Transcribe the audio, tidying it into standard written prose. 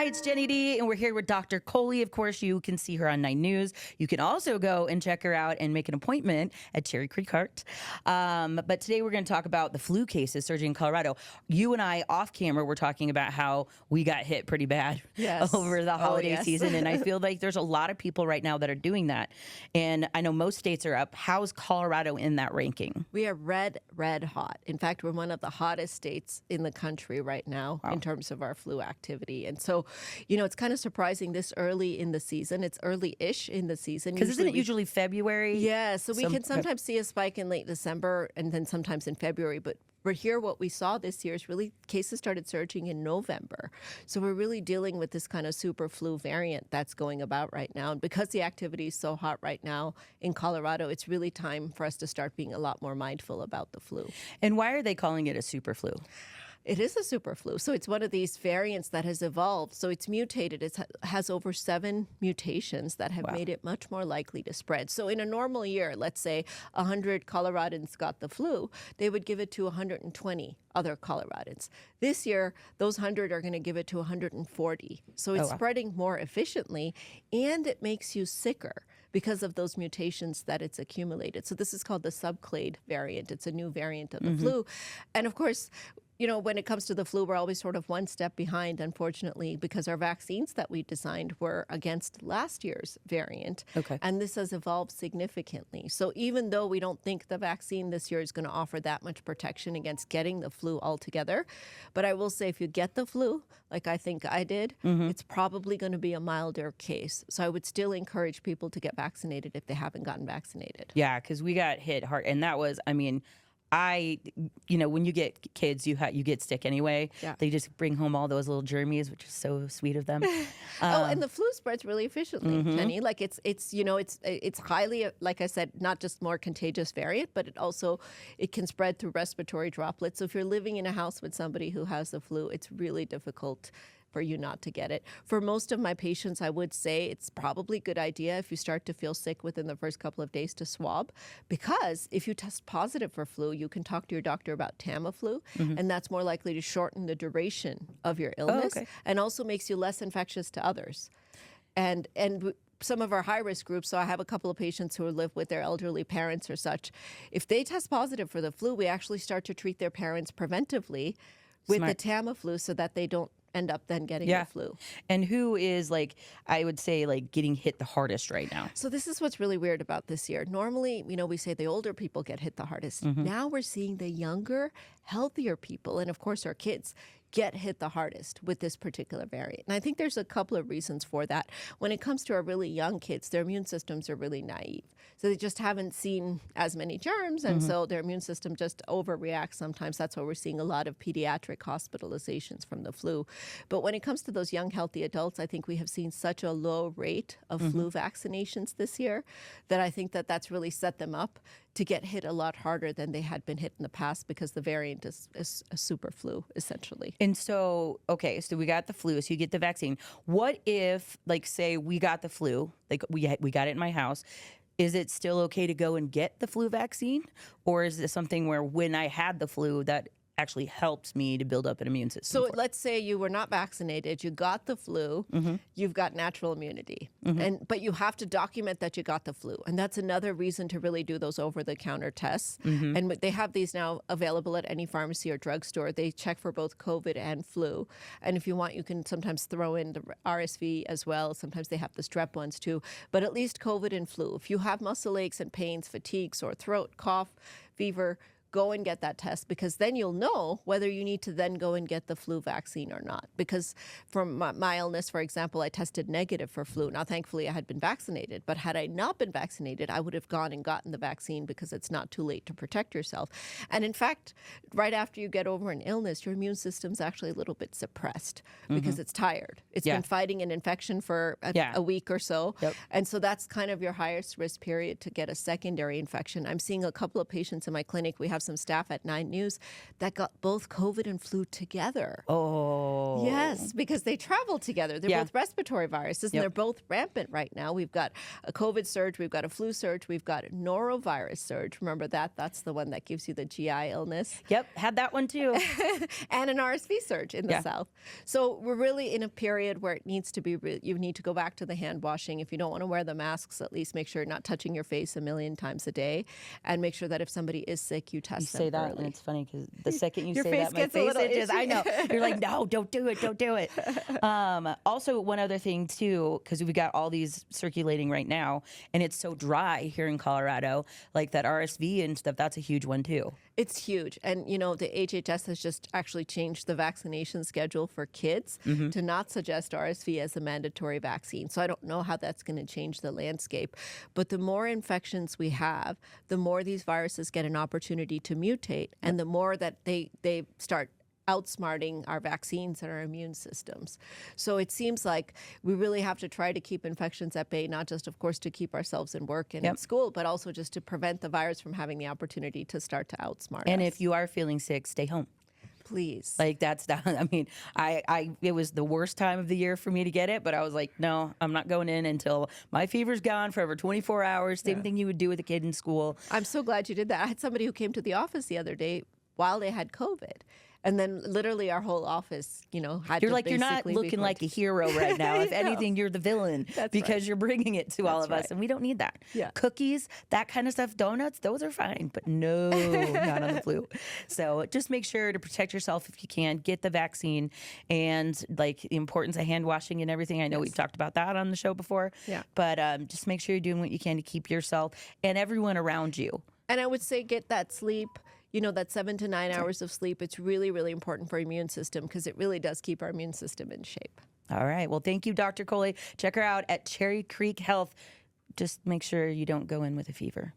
Hi, it's Jenny D, and we're here with Dr. Kohli. Of course, you can see her on 9 News. You can also go and check her out and make an appointment at Cherry Creek Heart. But today we're going to talk about the flu cases surging in Colorado. You and I, off camera, were talking about how we got hit pretty bad over the holiday season, and I feel like there's a lot of people right now that are doing that. And I know most states are up. How's Colorado in that ranking? We are red hot. In fact, we're one of the hottest states in the country right now in terms of our flu activity. And so, you know, it's kind of surprising this early in the season. It's early-ish in the season. Because isn't it usually February? Yeah, so we can sometimes see a spike in late December and then sometimes in February. But we're here, what we saw this year is really cases started surging in November. So we're really dealing with this kind of super flu variant that's going about right now. And because the activity is so hot right now in Colorado, it's really time for us to start being a lot more mindful about the flu. And why are they calling it a super flu? It is a super flu. So it's one of these variants that has evolved. So it's mutated. It has over 7 mutations that have made it much more likely to spread. So in a normal year, let's say 100 Coloradans got the flu, they would give it to 120 other Coloradans. This year, those 100 are going to give it to 140. So it's spreading more efficiently, and it makes you sicker because of those mutations that it's accumulated. So this is called the subclade variant. It's a new variant of the flu. And of course, you know, when it comes to the flu, we're always sort of one step behind, unfortunately, because our vaccines that we designed were against last year's variant. And this has evolved significantly. So even though we don't think the vaccine this year is going to offer that much protection against getting the flu altogether, but I will say if you get the flu, like I think I did, it's probably going to be a milder case. So I would still encourage people to get vaccinated if they haven't gotten vaccinated. Yeah, because we got hit hard. And that was, I mean, you know, when you get kids, you get sick anyway. They just bring home all those little germies, which is so sweet of them. And the flu spreads really efficiently, Jenny. Like it's you know, it's highly, like I said, not just more contagious variant, but it can spread through respiratory droplets. So if you're living in a house with somebody who has the flu, it's really difficult for you not to get it. For most of my patients, I would say it's probably a good idea if you start to feel sick within the first couple of days to swab, because if you test positive for flu, you can talk to your doctor about Tamiflu, and that's more likely to shorten the duration of your illness and also makes you less infectious to others. And some of our high-risk groups, so I have a couple of patients who live with their elderly parents or such, if they test positive for the flu, we actually start to treat their parents preventively with the Tamiflu so that they don't end up then getting the flu. And who is, like, I would say, like, getting hit the hardest right now? So this is what's really weird about this year. Normally, you know, we say the older people get hit the hardest. Now we're seeing the younger, healthier people, and of course our kids, get hit the hardest with this particular variant. And I think there's a couple of reasons for that. When it comes to our really young kids, their immune systems are really naive. So they just haven't seen as many germs, and so their immune system just overreacts sometimes. That's why we're seeing a lot of pediatric hospitalizations from the flu. But when it comes to those young, healthy adults, I think we have seen such a low rate of flu vaccinations this year that I think that that's really set them up to get hit a lot harder than they had been hit in the past, because the variant is a super flu, essentially. And so, okay, so we got the flu, so you get the vaccine. What if, like, say we got the flu, like we got it in my house, is it still okay to go and get the flu vaccine? Or is this something where when I had the flu that actually helps me to build up an immune system? So let's say you were not vaccinated, you got the flu, you've got natural immunity, but you have to document that you got the flu. And that's another reason to really do those over-the-counter tests. And they have these now available at any pharmacy or drugstore. They check for both COVID and flu. And if you want, you can sometimes throw in the RSV as well. Sometimes they have the strep ones too. But at least COVID and flu. If you have muscle aches and pains, fatigue, sore throat, cough, fever, go and get that test, because then you'll know whether you need to then go and get the flu vaccine or not. Because from my illness, for example, I tested negative for flu. Now, thankfully, I had been vaccinated. But had I not been vaccinated, I would have gone and gotten the vaccine, because it's not too late to protect yourself. And in fact, right after you get over an illness, your immune system's actually a little bit suppressed because it's tired. It's been fighting an infection for a week or so. And so that's kind of your highest risk period to get a secondary infection. I'm seeing a couple of patients in my clinic. We have have some staff at 9 News that got both COVID and flu together. Oh. Yes, because they travel together. They're both respiratory viruses, and they're both rampant right now. We've got a COVID surge, we've got a flu surge, we've got a norovirus surge. Remember that? That's the one that gives you the GI illness. Yep, had that one too. And an RSV surge in the South. So we're really in a period where it needs to be, you need to go back to the hand washing. If you don't want to wear the masks, at least make sure you're not touching your face a million times a day, and make sure that if somebody is sick, you test them say that, early. and it's funny because the second you Your say face that, my gets a face little itches. I itchy. know. You're like, no, don't do it. Don't do it. Also, one other thing, too, because we've got all these circulating right now, and it's so dry here in Colorado, like that RSV and stuff, that's a huge one, too. It's huge. And, you know, the HHS has just actually changed the vaccination schedule for kids to not suggest RSV as a mandatory vaccine. So I don't know how that's going to change the landscape. But the more infections we have, the more these viruses get an opportunity to mutate, and the more that they start outsmarting our vaccines and our immune systems. So it seems like we really have to try to keep infections at bay, not just, of course, to keep ourselves in work and in school, but also just to prevent the virus from having the opportunity to start to outsmart us. And if you are feeling sick, stay home. Please. Like that's the, I mean, it was the worst time of the year for me to get it, but I was like, no, I'm not going in until my fever's gone for over 24 hours. Same thing you would do with a kid in school. I'm so glad you did that. I had somebody who came to the office the other day while they had COVID. And then literally our whole office, you know, had You're to like, you're not looking like a hero right now. If anything, you're the villain because you're bringing it to all of us. And we don't need that. Yeah. Cookies, that kind of stuff, donuts, those are fine. But no, not on the flu. So just make sure to protect yourself if you can. Get the vaccine, and like the importance of hand washing and everything. I know we've talked about that on the show before. Yeah. But just make sure you're doing what you can to keep yourself and everyone around you. And I would say get that sleep. You know, that 7 to 9 hours of sleep, it's really, really important for our immune system because it really does keep our immune system in shape. All right. Well, thank you, Dr. Kohli. Check her out at Cherry Creek Health. Just make sure you don't go in with a fever.